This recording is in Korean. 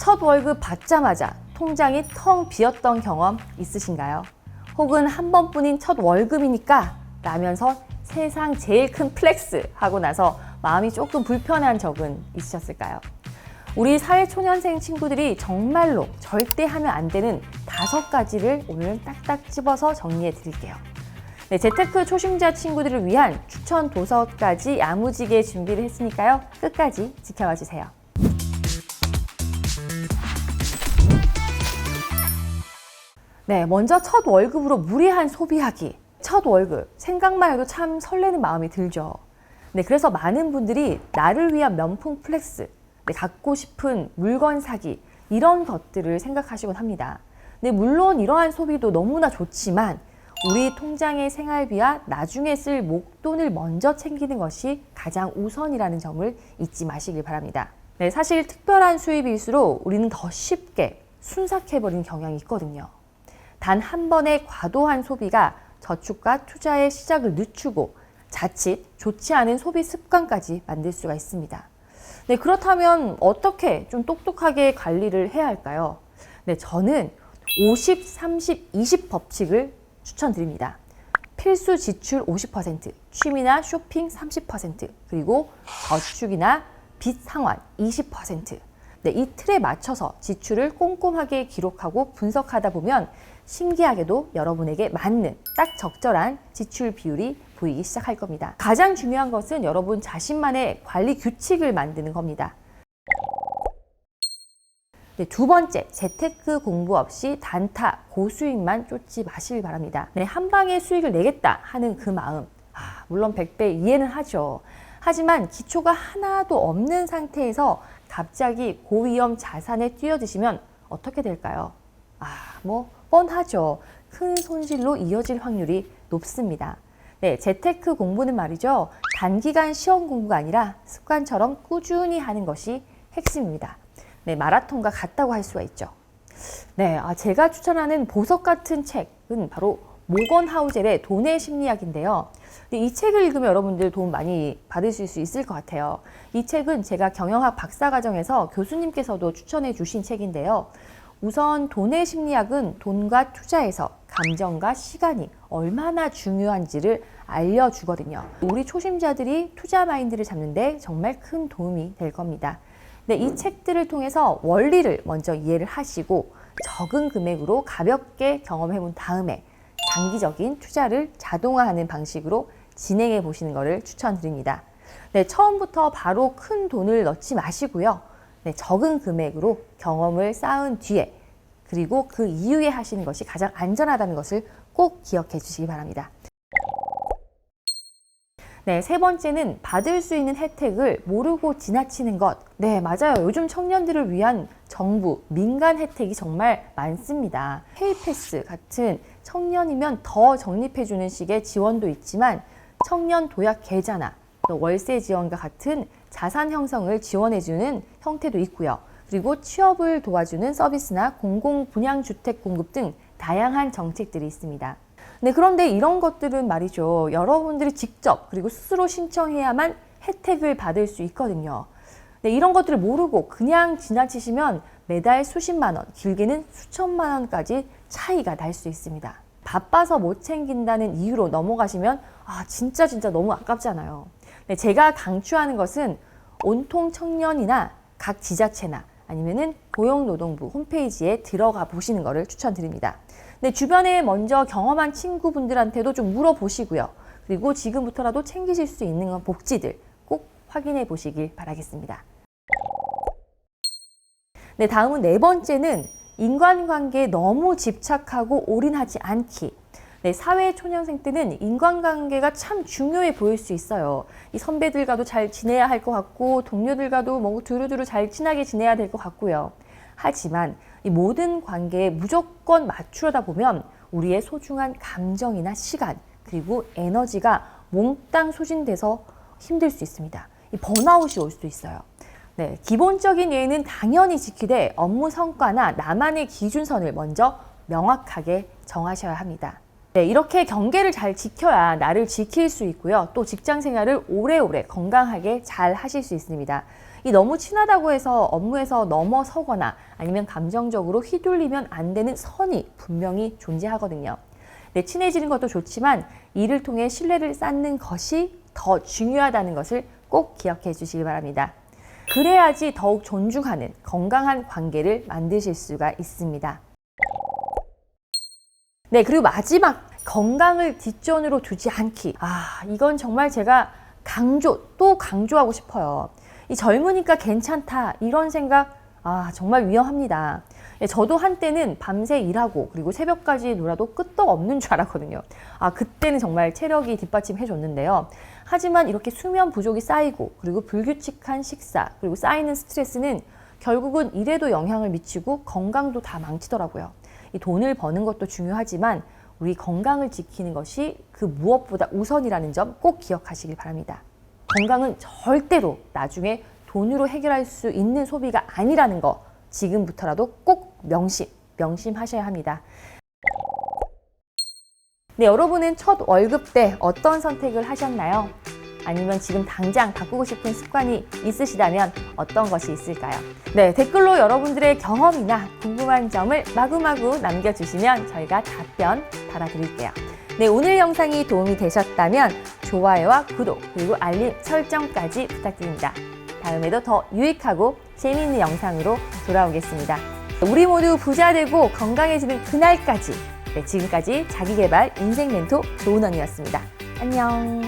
첫 월급 받자마자 통장이 텅 비었던 경험 있으신가요? 혹은 한 번뿐인 첫 월급이니까 라면서 세상 제일 큰 플렉스 하고 나서 마음이 조금 불편한 적은 있으셨을까요? 우리 사회초년생 친구들이 정말로 절대 하면 안 되는 5가지를 오늘 딱딱 집어서 정리해 드릴게요. 네, 재테크 초심자 친구들을 위한 추천 도서까지 야무지게 준비를 했으니까요. 끝까지 지켜봐 주세요. 네, 먼저 첫 월급으로 무리한 소비하기. 첫 월급, 생각만 해도 참 설레는 마음이 들죠. 네, 그래서 많은 분들이 나를 위한 명품 플렉스, 네, 갖고 싶은 물건 사기, 이런 것들을 생각하시곤 합니다. 네, 물론 이러한 소비도 너무나 좋지만 우리 통장의 생활비와 나중에 쓸 목돈을 먼저 챙기는 것이 가장 우선이라는 점을 잊지 마시길 바랍니다. 네, 사실 특별한 수입일수록 우리는 더 쉽게 순삭해버리는 경향이 있거든요. 단 한 번의 과도한 소비가 저축과 투자의 시작을 늦추고 자칫 좋지 않은 소비 습관까지 만들 수가 있습니다. 네, 그렇다면 어떻게 좀 똑똑하게 관리를 해야 할까요? 네, 저는 50, 30, 20 법칙을 추천드립니다. 필수 지출 50%, 취미나 쇼핑 30%, 그리고 저축이나 빚 상환 20%. 네, 이 틀에 맞춰서 지출을 꼼꼼하게 기록하고 분석하다 보면 신기하게도 여러분에게 맞는 딱 적절한 지출 비율이 보이기 시작할 겁니다. 가장 중요한 것은 여러분 자신만의 관리 규칙을 만드는 겁니다. 네, 두 번째, 재테크 공부 없이 단타, 고수익만 쫓지 마시길 바랍니다. 네, 한 방에 수익을 내겠다 하는 그 마음, 물론 100배 이해는 하죠. 하지만 기초가 하나도 없는 상태에서 갑자기 고위험 자산에 뛰어드시면 어떻게 될까요? 뻔하죠. 큰 손실로 이어질 확률이 높습니다. 네, 재테크 공부는 말이죠. 단기간 시험 공부가 아니라 습관처럼 꾸준히 하는 것이 핵심입니다. 네, 마라톤과 같다고 할 수가 있죠. 네, 제가 추천하는 보석 같은 책은 바로 모건 하우젤의 돈의 심리학인데요. 이 책을 읽으면 여러분들 도움 많이 받으실 수 있을 것 같아요. 이 책은 제가 경영학 박사과정에서 교수님께서도 추천해 주신 책인데요. 우선 돈의 심리학은 돈과 투자에서 감정과 시간이 얼마나 중요한지를 알려주거든요. 우리 초심자들이 투자 마인드를 잡는데 정말 큰 도움이 될 겁니다. 네, 이 책들을 통해서 원리를 먼저 이해를 하시고 적은 금액으로 가볍게 경험해 본 다음에 장기적인 투자를 자동화하는 방식으로 진행해 보시는 것을 추천드립니다. 네, 처음부터 바로 큰 돈을 넣지 마시고요. 네, 적은 금액으로 경험을 쌓은 뒤에 그리고 그 이후에 하시는 것이 가장 안전하다는 것을 꼭 기억해 주시기 바랍니다. 네, 세 번째는 받을 수 있는 혜택을 모르고 지나치는 것. 네, 맞아요. 요즘 청년들을 위한 정부, 민간 혜택이 정말 많습니다. K패스 같은 청년이면 더 적립해주는 식의 지원도 있지만 청년 도약 계좌나 또 월세 지원과 같은 자산 형성을 지원해주는 형태도 있고요. 그리고 취업을 도와주는 서비스나 공공분양주택 공급 등 다양한 정책들이 있습니다. 네, 그런데 이런 것들은 말이죠. 여러분들이 직접 그리고 스스로 신청해야만 혜택을 받을 수 있거든요. 네, 이런 것들을 모르고 그냥 지나치시면 매달 수십만 원, 길게는 수천만 원까지 차이가 날 수 있습니다. 바빠서 못 챙긴다는 이유로 넘어가시면 진짜 너무 아깝잖아요. 네, 제가 강추하는 것은 온통 청년이나 각 지자체나 아니면은 고용노동부 홈페이지에 들어가 보시는 것을 추천드립니다. 네, 주변에 먼저 경험한 친구분들한테도 좀 물어보시고요. 그리고 지금부터라도 챙기실 수 있는 복지들 꼭 확인해 보시길 바라겠습니다. 네, 다음은 네 번째는 인간관계에 너무 집착하고 올인하지 않기. 네, 사회 초년생 때는 인간관계가 참 중요해 보일 수 있어요. 이 선배들과도 잘 지내야 할 것 같고 동료들과도 두루두루 잘 친하게 지내야 될 것 같고요. 하지만 이 모든 관계에 무조건 맞추려다 보면 우리의 소중한 감정이나 시간 그리고 에너지가 몽땅 소진돼서 힘들 수 있습니다. 이 번아웃이 올 수도 있어요. 네, 기본적인 예의는 당연히 지키되 업무 성과나 나만의 기준선을 먼저 명확하게 정하셔야 합니다. 네, 이렇게 경계를 잘 지켜야 나를 지킬 수 있고요. 또 직장 생활을 오래오래 건강하게 잘 하실 수 있습니다. 이 너무 친하다고 해서 업무에서 넘어서거나 아니면 감정적으로 휘둘리면 안 되는 선이 분명히 존재하거든요. 네, 친해지는 것도 좋지만 이를 통해 신뢰를 쌓는 것이 더 중요하다는 것을 꼭 기억해 주시기 바랍니다. 그래야지 더욱 존중하는 건강한 관계를 만드실 수가 있습니다. 네, 그리고 마지막, 건강을 뒷전으로 두지 않기. 이건 정말 제가 또 강조하고 싶어요. 이 젊으니까 괜찮다, 이런 생각, 정말 위험합니다. 저도 한때는 밤새 일하고 그리고 새벽까지 놀아도 끄떡없는 줄 알았거든요. 그때는 정말 체력이 뒷받침해 줬는데요. 하지만 이렇게 수면 부족이 쌓이고 그리고 불규칙한 식사 그리고 쌓이는 스트레스는 결국은 일에도 영향을 미치고 건강도 다 망치더라고요. 이 돈을 버는 것도 중요하지만 우리 건강을 지키는 것이 그 무엇보다 우선이라는 점 꼭 기억하시길 바랍니다. 건강은 절대로 나중에 돈으로 해결할 수 있는 소비가 아니라는 거 지금부터라도 꼭 명심하셔야 합니다. 네, 여러분은 첫 월급 때 어떤 선택을 하셨나요? 아니면 지금 당장 바꾸고 싶은 습관이 있으시다면 어떤 것이 있을까요? 네, 댓글로 여러분들의 경험이나 궁금한 점을 마구마구 남겨주시면 저희가 답변 달아드릴게요. 네, 오늘 영상이 도움이 되셨다면 좋아요와 구독 그리고 알림 설정까지 부탁드립니다. 다음에도 더 유익하고 재미있는 영상으로 돌아오겠습니다. 우리 모두 부자 되고 건강해지는 그날까지. 네, 지금까지 자기계발 인생 멘토 조은원이었습니다. 안녕.